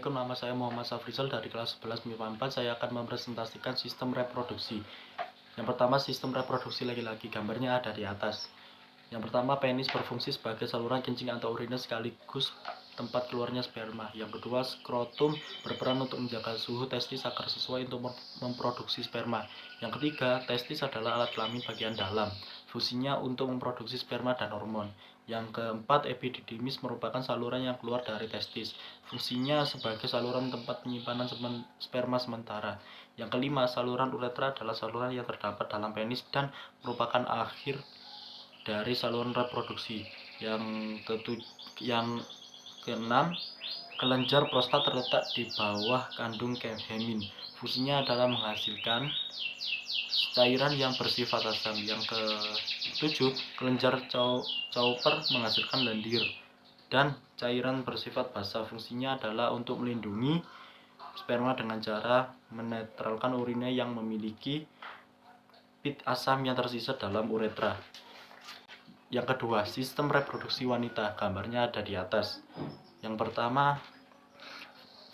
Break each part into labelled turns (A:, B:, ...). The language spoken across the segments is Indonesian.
A: Nama saya Muhammad Safrizal dari kelas 11 MIPA 4. Saya akan mempresentasikan sistem reproduksi. Yang pertama, sistem reproduksi laki-laki. Gambarnya ada di atas. Yang pertama, penis berfungsi sebagai saluran kencing atau urine sekaligus tempat keluarnya sperma. Yang kedua, skrotum berperan untuk menjaga suhu testis agar sesuai untuk memproduksi sperma. Yang ketiga, testis adalah alat kelamin bagian dalam. Fungsinya untuk memproduksi sperma dan hormon. Yang keempat, epididymis merupakan saluran yang keluar dari testis. Fungsinya sebagai saluran tempat penyimpanan sperma sementara. Yang kelima, saluran uretra adalah saluran yang terdapat dalam penis dan merupakan akhir dari saluran reproduksi. Yang keenam, kelenjar prostat terletak di bawah kandung kemhin. Fungsinya adalah menghasilkan cairan yang bersifat asam. Yang ketujuh, kelenjar Cowper menghasilkan lendir dan cairan bersifat basah. Fungsinya adalah untuk melindungi sperma dengan cara menetralkan urine yang memiliki pit asam yang tersisa dalam uretra. Yang kedua, sistem reproduksi wanita. Gambarnya ada di atas. Yang pertama,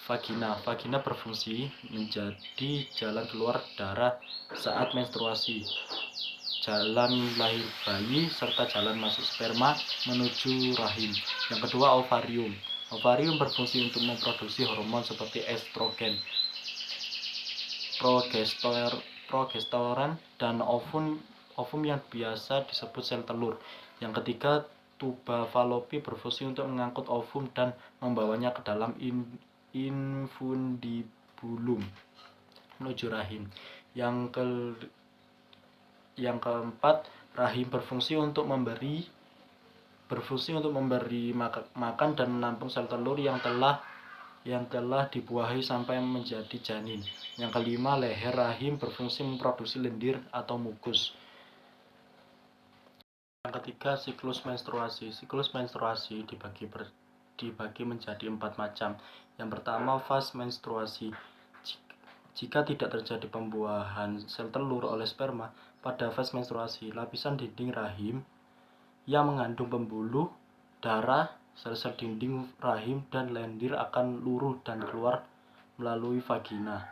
A: vagina. Vagina berfungsi menjadi jalan keluar darah saat menstruasi, jalan lahir bayi, serta jalan masuk sperma menuju rahim. Yang kedua, ovarium. Ovarium berfungsi untuk memproduksi hormon seperti estrogen, progesteron, dan ovum yang biasa disebut sel telur. Yang ketiga, tuba falopi berfungsi untuk mengangkut ovum dan membawanya ke dalam infundibulum menuju rahim. Yang keempat, rahim berfungsi untuk memberi makan dan menampung sel telur yang telah dibuahi sampai menjadi janin. Yang kelima, leher rahim berfungsi memproduksi lendir atau mukus. Yang ketiga, siklus menstruasi. Siklus menstruasi dibagi menjadi 4 macam. Yang pertama, fase menstruasi. Jika tidak terjadi pembuahan sel telur oleh sperma pada fase menstruasi, lapisan dinding rahim yang mengandung pembuluh darah, sel-sel dinding rahim, dan lendir akan luruh dan keluar melalui vagina.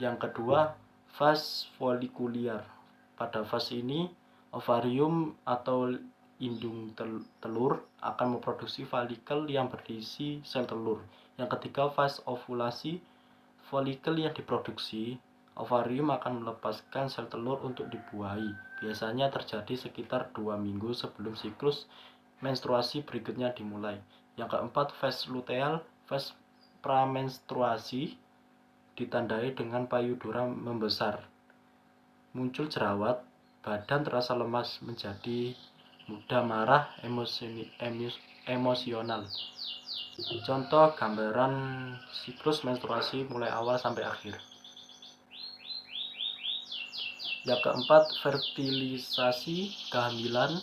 A: Yang kedua, fase folikulier. Pada fase ini, ovarium atau indung telur akan memproduksi folikel yang berisi sel telur. Yang ketiga, fase ovulasi. Folikel yang diproduksi, ovarium akan melepaskan sel telur untuk dibuahi. Biasanya terjadi sekitar 2 minggu sebelum siklus menstruasi berikutnya dimulai. Yang keempat, fase luteal. Fase pramenstruasi ditandai dengan payudara membesar, muncul jerawat, badan terasa lemas, menjadi mudah marah, emosional. Contoh gambaran siklus menstruasi mulai awal sampai akhir. Yang keempat, fertilisasi, kehamilan,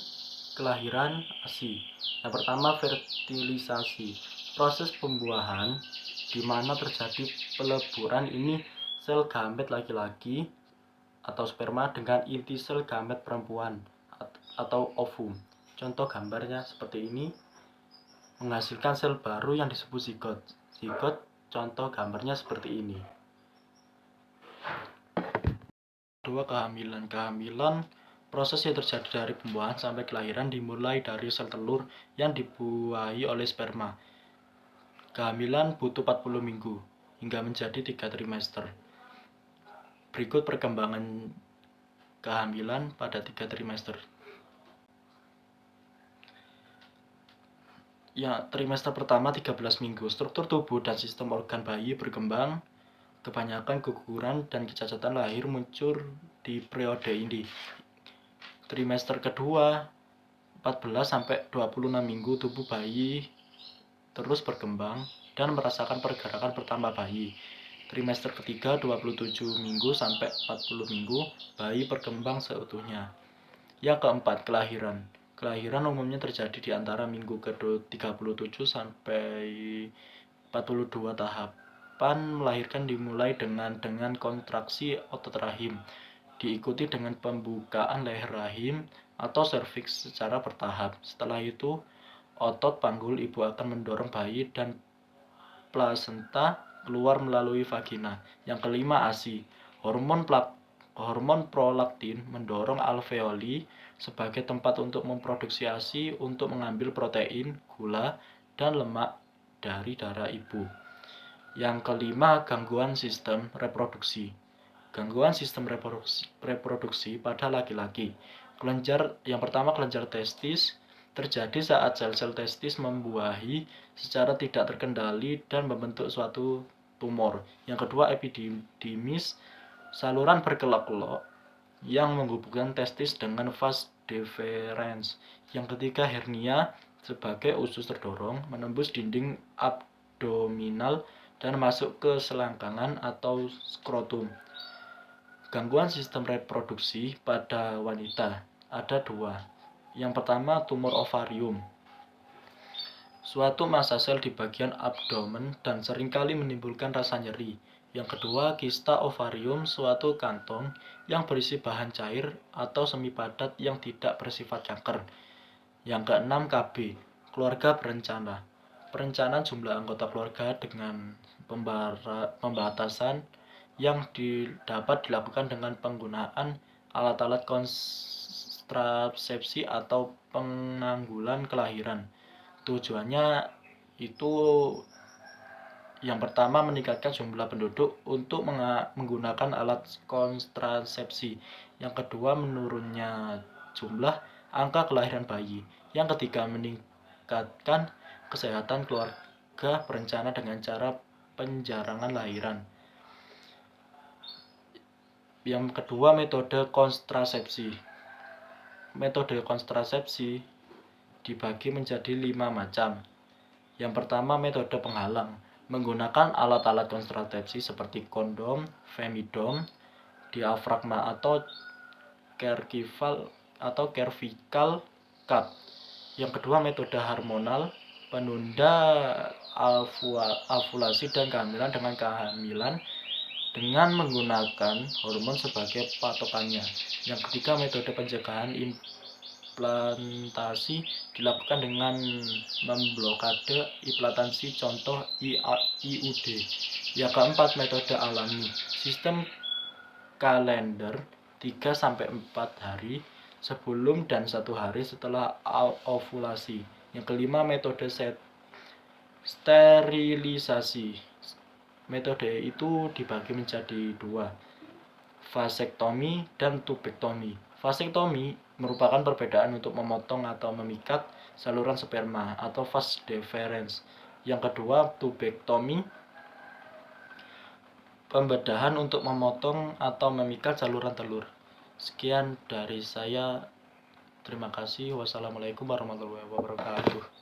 A: kelahiran, ASI. Yang pertama, fertilisasi. Proses pembuahan di mana terjadi peleburan ini sel gamet laki-laki atau sperma dengan inti sel gamet perempuan atau ovum. Contoh gambarnya seperti ini, menghasilkan sel baru yang disebut zigot. Zigot, contoh gambarnya seperti ini. Kedua, kehamilan. Kehamilan, proses yang terjadi dari pembuahan sampai kelahiran dimulai dari sel telur yang dibuahi oleh sperma. Kehamilan butuh 40 minggu hingga menjadi 3 trimester. Berikut perkembangan kehamilan pada 3 trimester. Ya, trimester pertama 13 minggu. Struktur tubuh dan sistem organ bayi berkembang. Kebanyakan keguguran dan kecacatan lahir muncul di periode ini. Trimester kedua 14 sampai 26 minggu tubuh bayi terus berkembang dan merasakan pergerakan pertama bayi. Trimester ketiga 27 minggu sampai 40 minggu bayi berkembang seutuhnya. Yang keempat, kelahiran. Kelahiran umumnya terjadi di antara minggu ke-37 sampai 42. Tahapan melahirkan dimulai dengan kontraksi otot rahim, diikuti dengan pembukaan leher rahim atau serviks secara bertahap. Setelah itu, otot panggul ibu akan mendorong bayi dan plasenta keluar melalui vagina. Yang kelima, ASI. Hormon prolaktin mendorong alveoli sebagai tempat untuk memproduksi ASI untuk mengambil protein, gula, dan lemak dari darah ibu. Yang kelima, gangguan sistem reproduksi. Gangguan sistem reproduksi pada laki-laki. Yang pertama, kelenjar testis terjadi saat sel-sel testis membuahi secara tidak terkendali dan membentuk suatu tumor. Yang kedua, epididymis, saluran berkelok-kelok yang menghubungkan testis dengan vas deferens. Yang ketiga, hernia, sebagai usus terdorong menembus dinding abdominal dan masuk ke selangkangan atau skrotum. Gangguan sistem reproduksi pada wanita ada dua. Yang pertama, tumor ovarium, suatu massa sel di bagian abdomen dan seringkali menimbulkan rasa nyeri. Yang kedua, kista ovarium, suatu kantong yang berisi bahan cair atau semi padat yang tidak bersifat kanker. Yang keenam, KB, keluarga berencana. Perencanaan jumlah anggota keluarga dengan pembatasan yang dapat dilakukan dengan penggunaan alat-alat kontrasepsi atau penanggulan kelahiran. Tujuannya itu yang pertama, meningkatkan jumlah penduduk untuk menggunakan alat kontrasepsi. Yang kedua, menurunnya jumlah angka kelahiran bayi. Yang ketiga, meningkatkan kesehatan keluarga berencana dengan cara penjarangan lahiran. Yang kedua, metode kontrasepsi. Metode kontrasepsi dibagi menjadi 5 macam. Yang pertama, metode penghalang. Menggunakan alat-alat kontrasepsi seperti kondom, femidom, diafragma atau cervical cup. Yang kedua, metode hormonal. Penunda ovulasi dan kehamilan dengan menggunakan hormon sebagai patokannya. Yang ketiga, metode pencegahan implantasi dilakukan dengan memblokade implantasi, contoh IUD. Yang keempat, metode alami. Sistem kalender 3-4 hari sebelum dan 1 hari setelah ovulasi. Yang kelima, metode sterilisasi. Metode itu dibagi menjadi 2, vasektomi dan tubektomi. Vasektomi merupakan perbedaan untuk memotong atau memikat saluran sperma atau vas deferens. Yang kedua, tubektomi, pembedahan untuk memotong atau memikat saluran telur. Sekian dari saya. Terima kasih. Wassalamualaikum warahmatullahi wabarakatuh.